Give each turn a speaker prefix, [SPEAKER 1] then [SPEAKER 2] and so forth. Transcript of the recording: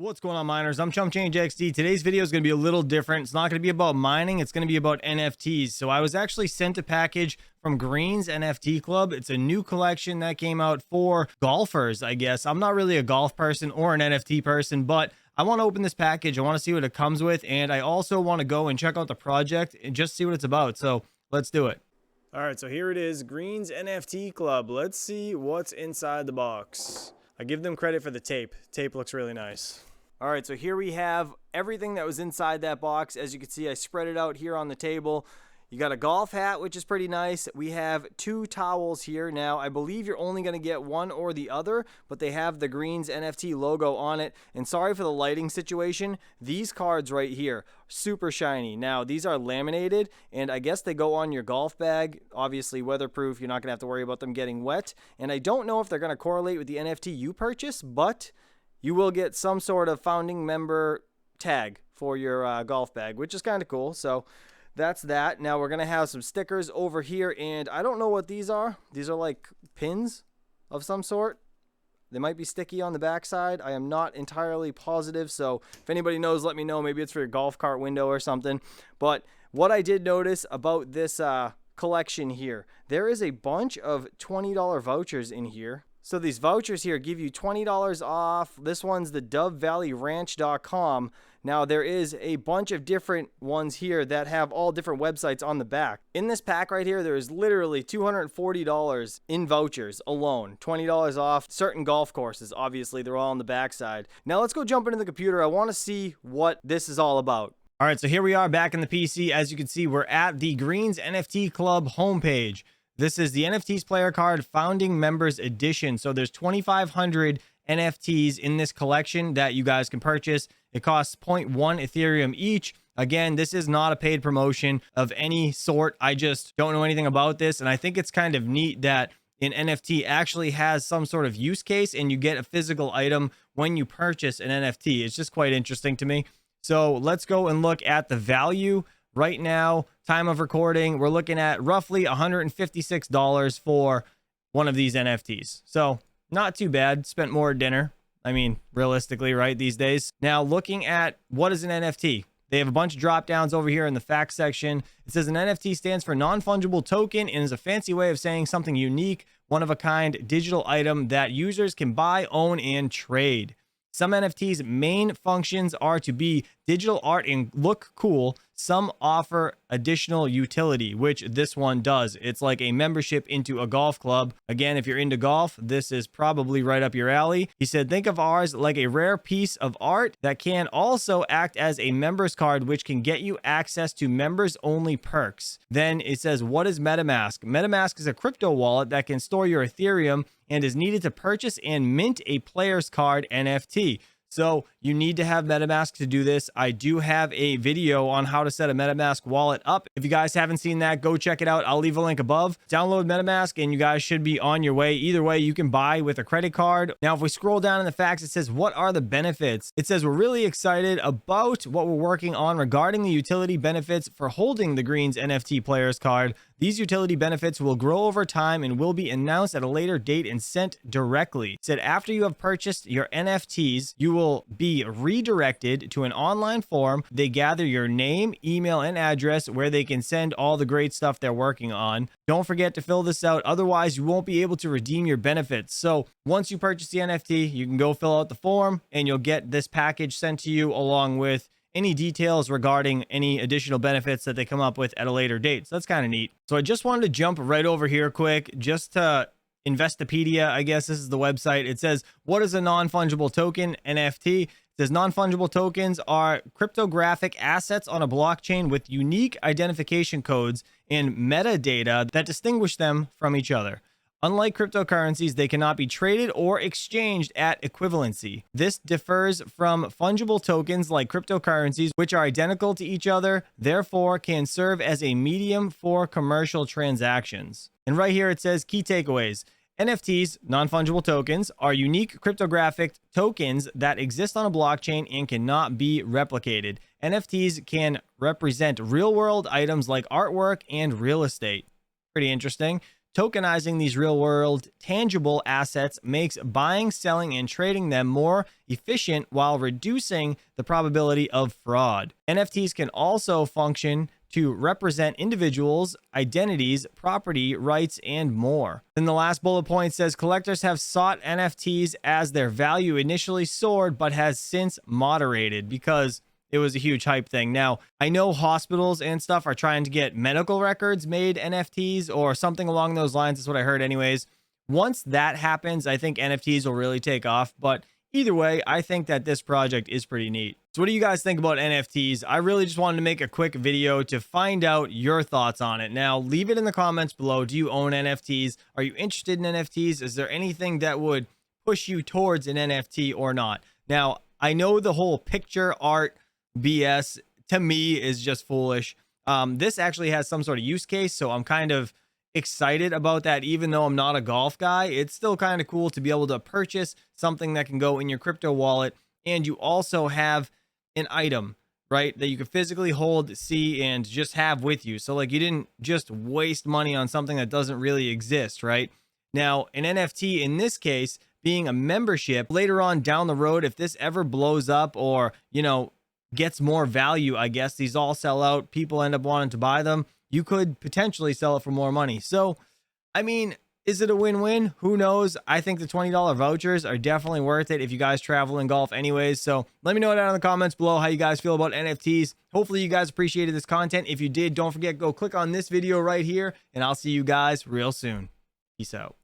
[SPEAKER 1] What's going on, miners? I'm Chump Change XD. Today's video is going to be a little different. It's not going to be about mining. It's going to be about NFTs. So I was actually sent a package from Green's NFT Club. It's a new collection that came out for golfers, I guess. I'm not really a golf person or an NFT person, but I want to open this package. I want to see what it comes with. And I also want to go and check out the project and just see what it's about. So let's do it. All right, so here it is, Green's NFT Club. Let's see what's inside the box. I give them credit for the tape. Tape looks really nice. All right, so here we have everything that was inside that box. As you can see, I spread it out here on the table. You got a golf hat, which is pretty nice. We have 2 towels here. Now, I believe you're only going to get one or the other, but they have the Green's NFT logo on it. And sorry for the lighting situation. These cards right here, super shiny. Now, these are laminated, and I guess they go on your golf bag. Obviously, weatherproof. You're not going to have to worry about them getting wet. And I don't know if they're going to correlate with the NFT you purchase, but you will get some sort of founding member tag for your golf bag, which is kind of cool. So that's that. Now we're going to have some stickers over here, and I don't know what these are. These are like pins of some sort. They might be sticky on the backside. I am not entirely positive, so if anybody knows, let me know. Maybe it's for your golf cart window or something. But what I did notice about this collection here, there is a bunch of $20 vouchers in here. So these vouchers here give you $20 off. This one's the DoveValleyRanch.com. Now there is a bunch of different ones here that have all different websites on the back. In this pack right here, there is literally $240 in vouchers alone. $20 off certain golf courses. Obviously, they're all on the backside. Now let's go jump into the computer. I want to see what this is all about. All right, so here we are back in the PC. As you can see, we're at the Green's NFT Club homepage. This is the NFTs player card founding members edition. So there's 2,500 NFTs in this collection that you guys can purchase. It costs 0.1 Ethereum each. Again, this is not a paid promotion of any sort. I just don't know anything about this. And I think it's kind of neat that an NFT actually has some sort of use case and you get a physical item when you purchase an NFT. It's just quite interesting to me. So let's go and look at the value. Right now, time of recording, we're looking at roughly $156 for one of these NFTs. So not too bad. Spent more at dinner. I mean, realistically, right, these days. Now, looking at what is an NFT. They have a bunch of drop downs over here in the facts section. It says an NFT stands for non-fungible token and is a fancy way of saying something unique, one of a kind digital item that users can buy, own, and trade. Some NFTs' main functions are to be digital art and look cool. Some offer additional utility, which this one does. It's like a membership into a golf club. Again, if you're into golf, this is probably right up your alley. He said, think of ours like a rare piece of art that can also act as a members card, which can get you access to members only perks. Then it says, what is MetaMask? MetaMask is a crypto wallet that can store your Ethereum and is needed to purchase and mint a player's card NFT. So you need to have MetaMask to do this. I do have a video on how to set a MetaMask wallet up. If you guys haven't seen that, go check it out. I'll leave a link above. Download MetaMask and you guys should be on your way. Either way, you can buy with a credit card. Now, if we scroll down in the facts, it says, what are the benefits? It says, we're really excited about what we're working on regarding the utility benefits for holding the Green's NFT players card. These utility benefits will grow over time and will be announced at a later date and sent directly. It said after you have purchased your NFTs, you will be redirected to an online form. They gather your name, email, and address where they can send all the great stuff they're working on. Don't forget to fill this out. Otherwise, you won't be able to redeem your benefits. So once you purchase the NFT, you can go fill out the form and you'll get this package sent to you along with any details regarding any additional benefits that they come up with at a later date. So that's kind of neat. So I just wanted to jump right over here quick just to Investopedia, I guess this is the website. It says, what is a non-fungible token, NFT? It says non-fungible tokens are cryptographic assets on a blockchain with unique identification codes and metadata that distinguish them from each other. Unlike cryptocurrencies, they cannot be traded or exchanged at equivalency. This differs from fungible tokens like cryptocurrencies, which are identical to each other, therefore can serve as a medium for commercial transactions. And right here it says key takeaways. NFTs, non-fungible tokens, are unique cryptographic tokens that exist on a blockchain and cannot be replicated. NFTs can represent real-world items like artwork and real estate. Pretty interesting. Tokenizing these real world tangible assets makes buying, selling, and trading them more efficient while reducing the probability of fraud. NFTs can also function to represent individuals, identities, property rights, and more. Then the last bullet point says collectors have sought NFTs as their value initially soared, but has since moderated because it was a huge hype thing. Now, I know hospitals and stuff are trying to get medical records made NFTs or something along those lines. That's what I heard anyways. Once that happens, I think NFTs will really take off. But either way, I think that this project is pretty neat. So what do you guys think about NFTs? I really just wanted to make a quick video to find out your thoughts on it. Now, leave it in the comments below. Do you own NFTs? Are you interested in NFTs? Is there anything that would push you towards an NFT or not? Now, I know the whole picture art BS to me is just foolish. This actually has some sort of use case, so I'm kind of excited about that. Even though I'm not a golf guy, it's still kind of cool to be able to purchase something that can go in your crypto wallet, and you also have an item, right, that you can physically hold, see, and just have with you. So like you didn't just waste money on something that doesn't really exist, right? Now, an NFT in this case being a membership later on down the road, if this ever blows up or, you know, gets more value, I guess these all sell out, people end up wanting to buy them, you could potentially sell it for more money. So, I mean, is it a win-win? Who knows? I think the $20 vouchers are definitely worth it if you guys travel and golf anyways. So let me know down in the comments below how you guys feel about NFTs. Hopefully you guys appreciated this content. If you did, don't forget, go click on this video right here, and I'll see you guys real soon. Peace out.